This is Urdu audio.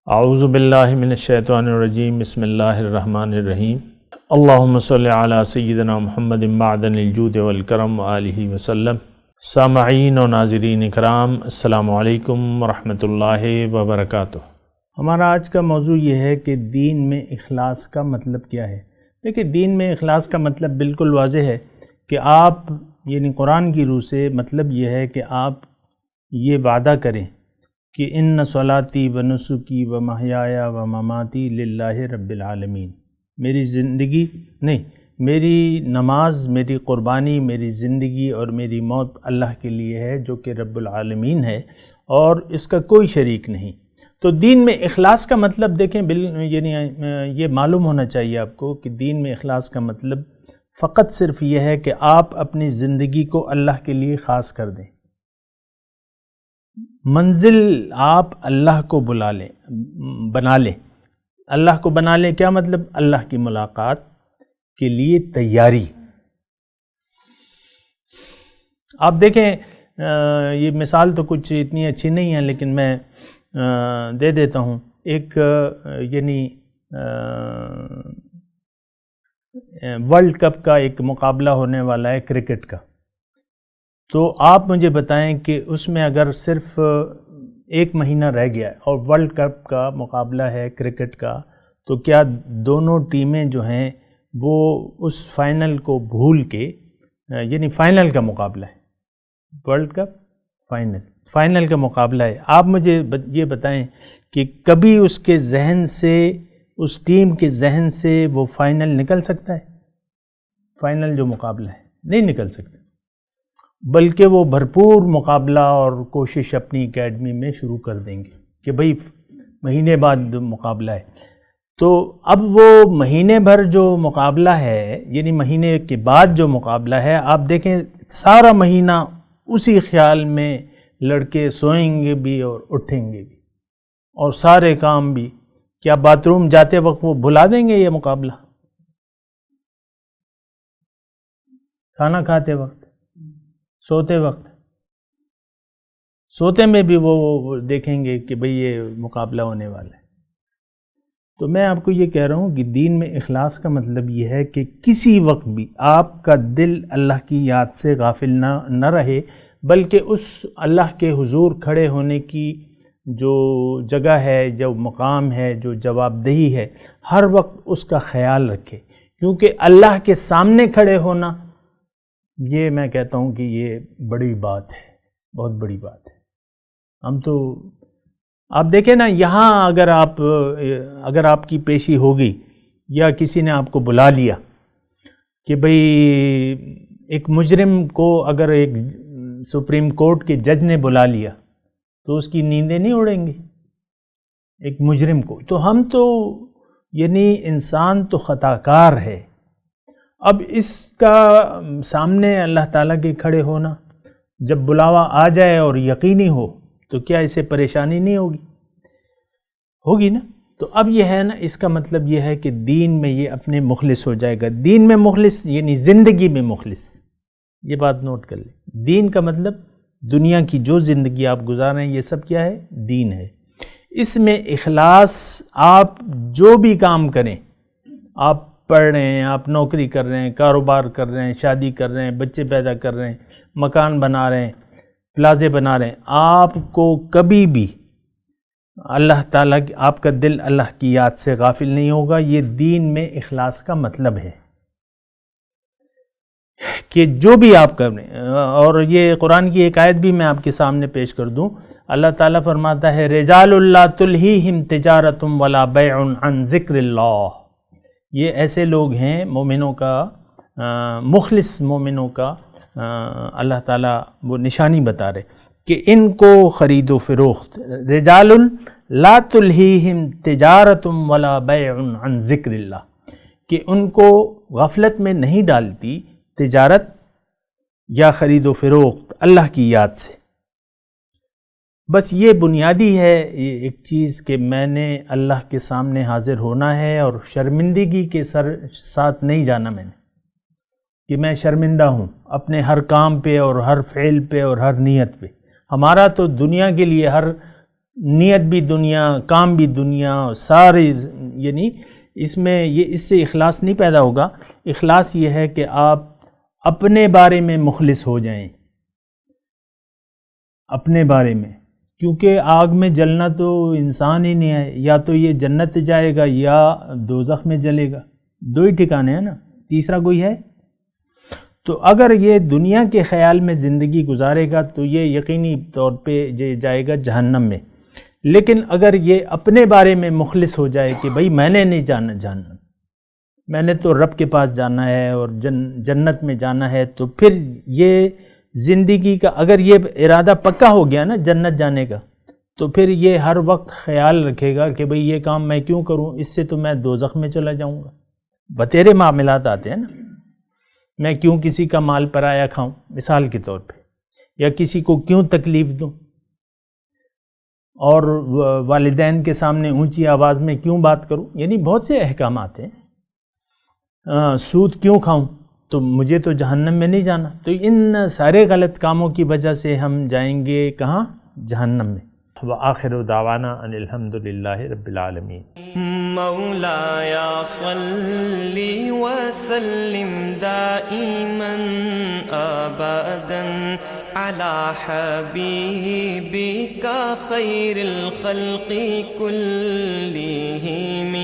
اعوذ باللہ من الشیطان الرجیم بسم اللہ الرحمن الرحیم اللہم صلی علی سیدنا محمد معدن الجود والکرم وآلہ وسلم۔ سامعین و ناظرین اکرام، السلام علیکم ورحمۃ اللہ وبرکاتہ۔ ہمارا آج کا موضوع یہ ہے کہ دین میں اخلاص کا مطلب کیا ہے۔ دیکھیں، دین میں اخلاص کا مطلب بالکل واضح ہے کہ آپ یعنی قرآن کی روح سے مطلب یہ ہے کہ آپ یہ وعدہ کریں کہ ان صلاتی و نسکی و محیایا و مماتی للہ رب العالمین، میری زندگی نہیں، میری نماز، میری قربانی، میری زندگی اور میری موت اللہ کے لیے ہے جو کہ رب العالمین ہے اور اس کا کوئی شریک نہیں۔ تو دین میں اخلاص کا مطلب دیکھیں یعنی یہ معلوم ہونا چاہیے آپ کو کہ دین میں اخلاص کا مطلب فقط صرف یہ ہے کہ آپ اپنی زندگی کو اللہ کے لیے خاص کر دیں۔ منزل آپ اللہ کو بنا لیں۔ اللہ کو بنا لیں کیا مطلب؟ اللہ کی ملاقات کے لیے تیاری۔ آپ دیکھیں، یہ مثال تو کچھ اتنی اچھی نہیں ہے لیکن میں دے دیتا ہوں۔ ایک یعنی ورلڈ کپ کا ایک مقابلہ ہونے والا ہے کرکٹ کا، تو آپ مجھے بتائیں کہ اس میں اگر صرف ایک مہینہ رہ گیا ہے اور ورلڈ کپ کا مقابلہ ہے کرکٹ کا، تو کیا دونوں ٹیمیں جو ہیں وہ اس فائنل کو بھول کے، یعنی فائنل کا مقابلہ ہے، ورلڈ کپ فائنل کا مقابلہ ہے، آپ مجھے یہ بتائیں کہ کبھی اس کے ذہن سے، اس ٹیم کے ذہن سے وہ فائنل نکل سکتا ہے؟ فائنل جو مقابلہ ہے نہیں نکل سکتا، بلکہ وہ بھرپور مقابلہ اور کوشش اپنی اکیڈمی میں شروع کر دیں گے کہ بھئی مہینے بعد مقابلہ ہے۔ تو اب وہ مہینے بھر جو مقابلہ ہے، یعنی مہینے کے بعد جو مقابلہ ہے، آپ دیکھیں سارا مہینہ اسی خیال میں لڑکے سوئیں گے بھی اور اٹھیں گے بھی، اور سارے کام بھی۔ کیا باتھ روم جاتے وقت وہ بھلا دیں گے یہ مقابلہ؟ کھانا کھاتے وقت، سوتے وقت، سوتے میں بھی وہ دیکھیں گے کہ بھئی یہ مقابلہ ہونے والا ہے۔ تو میں آپ کو یہ کہہ رہا ہوں کہ دین میں اخلاص کا مطلب یہ ہے کہ کسی وقت بھی آپ کا دل اللہ کی یاد سے غافل نہ رہے، بلکہ اس اللہ کے حضور کھڑے ہونے کی جو جگہ ہے، جو مقام ہے، جو جواب دہی ہے، ہر وقت اس کا خیال رکھے، کیونکہ اللہ کے سامنے کھڑے ہونا، یہ میں کہتا ہوں کہ یہ بڑی بات ہے، بہت بڑی بات ہے۔ ہم تو آپ دیکھیں نا، یہاں اگر آپ کی پیشی ہوگی یا کسی نے آپ کو بلا لیا کہ بھئی ایک مجرم کو اگر ایک سپریم کورٹ کے جج نے بلا لیا تو اس کی نیندیں نہیں اڑیں گی ایک مجرم کو۔ تو ہم تو یعنی انسان تو خطا کار ہے۔ اب اس کا سامنے اللہ تعالیٰ کے کھڑے ہونا، جب بلاوا آ جائے اور یقینی ہو تو کیا اسے پریشانی نہیں ہوگی نا؟ تو اب یہ ہے نا، اس کا مطلب یہ ہے کہ دین میں یہ اپنے مخلص ہو جائے گا۔ دین میں مخلص یعنی زندگی میں مخلص، یہ بات نوٹ کر لیں۔ دین کا مطلب دنیا کی جو زندگی آپ گزار رہے ہیں، یہ سب کیا ہے؟ دین ہے۔ اس میں اخلاص، آپ جو بھی کام کریں، آپ پڑھ رہے ہیں، آپ نوکری کر رہے ہیں، کاروبار کر رہے ہیں، شادی کر رہے ہیں، بچے پیدا کر رہے ہیں، مکان بنا رہے ہیں، پلازے بنا رہے ہیں، آپ کو کبھی بھی اللہ تعالیٰ، آپ کا دل اللہ کی یاد سے غافل نہیں ہوگا۔ یہ دین میں اخلاص کا مطلب ہے کہ جو بھی آپ کر رہے ہیں۔ اور یہ قرآن کی ایک آیت بھی میں آپ کے سامنے پیش کر دوں۔ اللہ تعالیٰ فرماتا ہے، رجال اللہ تلہیہم تجارت ولا بیع عن ذکر اللہ۔ یہ ایسے لوگ ہیں مومنوں کا، مخلص مومنوں کا اللہ تعالیٰ وہ نشانی بتا رہے کہ ان کو خرید و فروخت، رجال لا تلہیہم تجارت ولا بیع عن ذکر اللہ، کہ ان کو غفلت میں نہیں ڈالتی تجارت یا خرید و فروخت اللہ کی یاد سے۔ بس یہ بنیادی ہے یہ ایک چیز کہ میں نے اللہ کے سامنے حاضر ہونا ہے اور شرمندگی کے ساتھ نہیں جانا میں نے، کہ میں شرمندہ ہوں اپنے ہر کام پہ اور ہر فعل پہ اور ہر نیت پہ۔ ہمارا تو دنیا کے لیے ہر نیت بھی دنیا، کام بھی دنیا، سارے یعنی اس میں یہ اس سے اخلاص نہیں پیدا ہوگا۔ اخلاص یہ ہے کہ آپ اپنے بارے میں مخلص ہو جائیں، اپنے بارے میں، کیونکہ آگ میں جلنا تو انسان ہی نہیں ہے، یا تو یہ جنت جائے گا یا دوزخ میں جلے گا، دو ہی ٹھکانے ہیں نا، تیسرا کوئی ہے؟ تو اگر یہ دنیا کے خیال میں زندگی گزارے گا تو یہ یقینی طور پہ جائے گا جہنم میں۔ لیکن اگر یہ اپنے بارے میں مخلص ہو جائے کہ بھئی میں نے نہیں جانا، میں نے تو رب کے پاس جانا ہے اور جنت میں جانا ہے، تو پھر یہ زندگی کا اگر یہ ارادہ پکا ہو گیا نا جنت جانے کا، تو پھر یہ ہر وقت خیال رکھے گا کہ بھئی یہ کام میں کیوں کروں، اس سے تو میں دوزخ میں چلا جاؤں گا۔ بتیرے معاملات آتے ہیں نا، میں کیوں کسی کا مال پرایا کھاؤں مثال کے طور پہ، یا کسی کو کیوں تکلیف دوں، اور والدین کے سامنے اونچی آواز میں کیوں بات کروں، یعنی بہت سے احکامات ہیں۔ سود کیوں کھاؤں، تو مجھے تو جہنم میں نہیں جانا، تو ان سارے غلط کاموں کی وجہ سے ہم جائیں گے کہاں؟ جہنم میں۔ وآخر دعوانا ان الحمد للہ رب العالمین۔ مولاي صل وسلم دائما ابدا على حبيبك خير الخلق كلهم